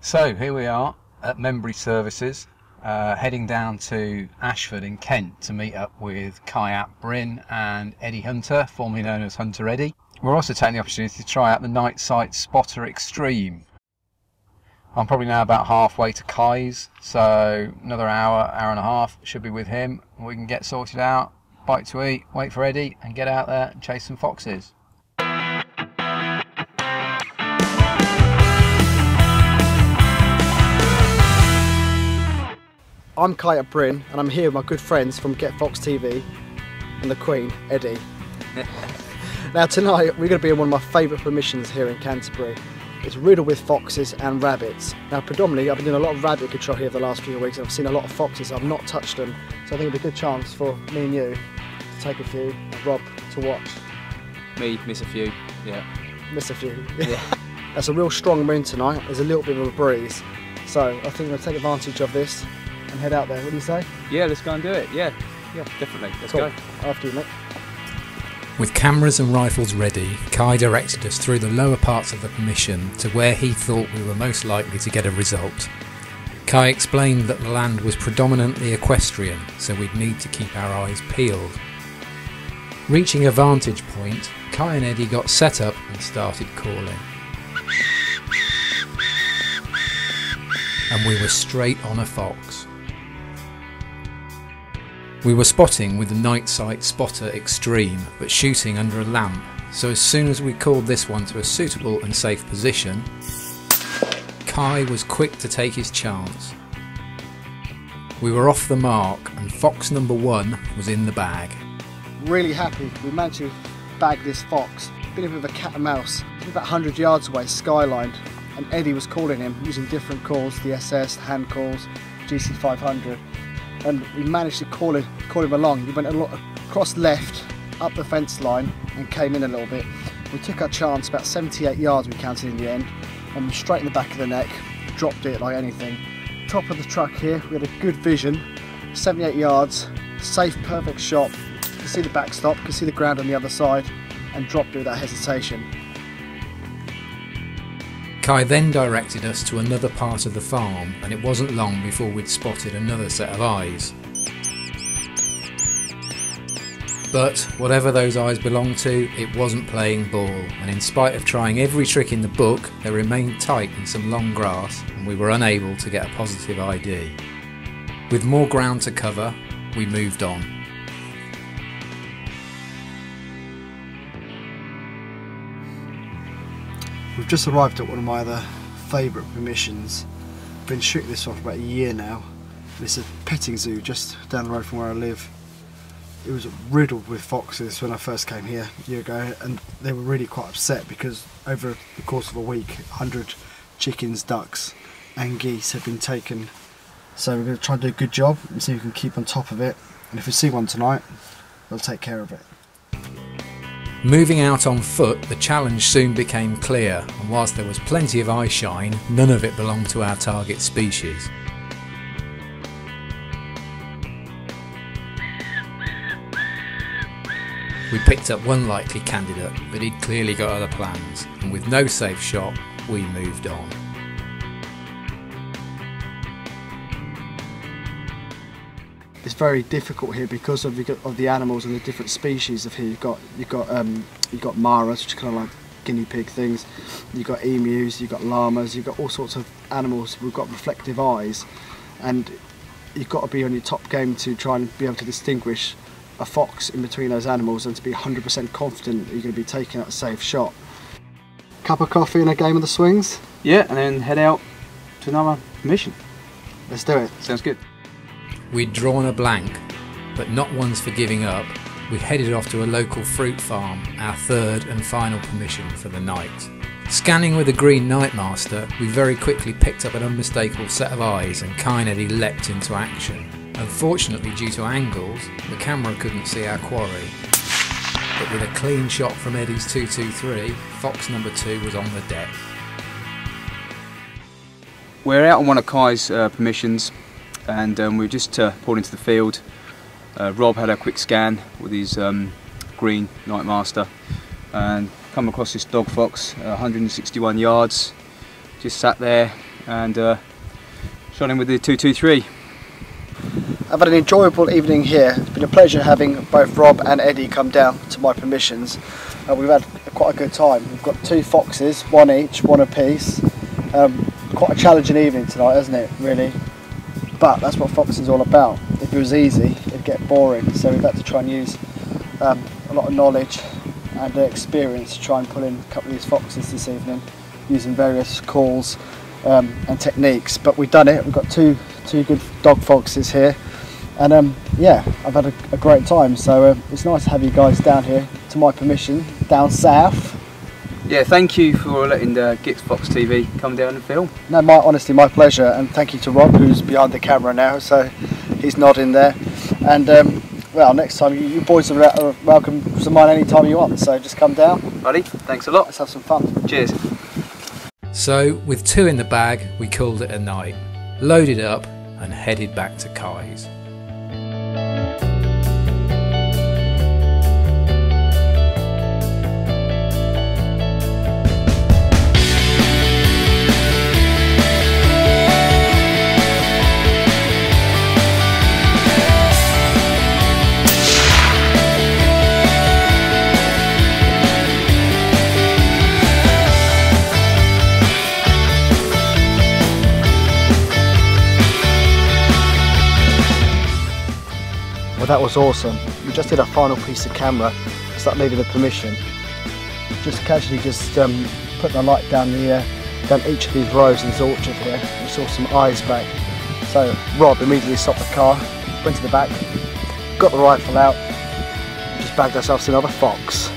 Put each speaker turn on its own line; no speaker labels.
So here we are at Membry Services, heading down to Ashford in Kent to meet up with Cai Ap Bryn and Eddie Hunter, formerly known as Hunter Eddie. We're also taking the opportunity to try out the Night Sight Spotter Extreme. I'm probably now about halfway to Cai's, so another hour and a half should be with him. We can get sorted out, bite to eat, wait for Eddie and get out there and chase some foxes.
I'm Cai Ap Bryn and I'm here with my good friends from GetFoxedTV and the Queen, Eddie. Now tonight we're going to be in one of my favourite permissions here in Canterbury. It's riddled with foxes and rabbits. Now predominantly I've been doing a lot of rabbit control here for the last few weeks and I've seen a lot of foxes. I've not touched them, so I think it'd be a good chance for me and you to take a few and Rob to watch.
Me, miss a few, yeah.
Miss a few.
Yeah.
That's a real strong moon tonight. There's a little bit of a breeze, so I think we're going to take advantage of this and head out there. What do you say?
Yeah, let's go and do it. Yeah, definitely. Let's
Cool.
go.
After you, mate.
With cameras and rifles ready, Cai directed us through the lower parts of the permission to where he thought we were most likely to get a result. Cai explained that the land was predominantly equestrian, so we'd need to keep our eyes peeled. Reaching a vantage point, Cai and Eddie got set up and started calling. And we were straight on a fox. We were spotting with the Night Sight Spotter Extreme, but shooting under a lamp, so as soon as we called this one to a suitable and safe position, Cai was quick to take his chance. We were off the mark and fox number 1 was in the bag.
Really happy we managed to bag this fox. Been a bit of a cat and mouse. He's about 100 yards away, skylined, and Eddie was calling him using different calls, the SS, hand calls, GC500. And we managed to call him along. He went across left, up the fence line and came in a little bit. We took our chance, about 78 yards we counted in the end, and straight in the back of the neck, dropped it like anything. Top of the truck here, we had a good vision, 78 yards, safe, perfect shot. You can see the backstop, you can see the ground on the other side, and dropped it without hesitation.
Cai then directed us to another part of the farm, and it wasn't long before we'd spotted another set of eyes. But whatever those eyes belonged to, it wasn't playing ball, and in spite of trying every trick in the book, they remained tight in some long grass and we were unable to get a positive ID. With more ground to cover, we moved on.
We've just arrived at one of my other favourite permissions. I've been shooting this one for about a year now. It's a petting zoo just down the road from where I live. It was riddled with foxes when I first came here a year ago, and they were really quite upset because over the course of a week 100 chickens, ducks and geese have been taken. So we're going to try and do a good job and see if we can keep on top of it, and if we see one tonight we'll take care of it.
Moving out on foot, the challenge soon became clear, and whilst there was plenty of eye shine, none of it belonged to our target species. We picked up one likely candidate, but he'd clearly got other plans, and with no safe shot, we moved on.
It's very difficult here because of the animals and the different species of here. You've got maras, which are kind of like guinea pig things. You've got emus, you've got llamas, you've got all sorts of animals. We've got reflective eyes, and you've got to be on your top game to try and be able to distinguish a fox in between those animals and to be 100% confident that you're going to be taking out a safe shot. Cup of coffee and a game of the swings?
Yeah, and then head out to another mission.
Let's do it.
Sounds good.
We'd drawn a blank, but not once for giving up. We headed off to a local fruit farm, our third and final permission for the night. Scanning with a green Nightmaster, we very quickly picked up an unmistakable set of eyes and Cai and Eddie leapt into action. Unfortunately, due to angles, the camera couldn't see our quarry. But with a clean shot from Eddie's 223, fox number 2 was on the deck.
We're out on one of Cai's permissions, and we just pulled into the field. Rob had a quick scan with his green Nightmaster and come across this dog fox, 161 yards, just sat there and shot him with the 223.
I've had an enjoyable evening here. It's been a pleasure having both Rob and Eddie come down to my permissions. We've had quite a good time. We've got 2 foxes, one each, one apiece. Quite a challenging evening tonight, isn't it, really? But that's what foxing is all about. If it was easy, it'd get boring. So we've had to try and use a lot of knowledge and experience to try and pull in a couple of these foxes this evening, using various calls and techniques. But we've done it. We've got two good dog foxes here. And yeah, I've had a great time, so it's nice to have you guys down here to my permission, down south.
Yeah, thank you for letting GetFoxedTV come down and film.
No, honestly, my pleasure, and thank you to Rob, who's behind the camera now, so he's nodding there. And well, next time you boys are welcome to mine any time you want, so just come down.
Buddy, thanks a lot.
Let's have some fun.
Cheers.
So, with 2 in the bag, we called it a night, loaded up and headed back to Cai's.
Well, that was awesome. We just did our final piece of camera, start leaving the permission. Just casually putting the light down each of these rows in this orchard here. We saw some eyes back. So Rob immediately stopped the car, went to the back, got the rifle out, just bagged ourselves another fox.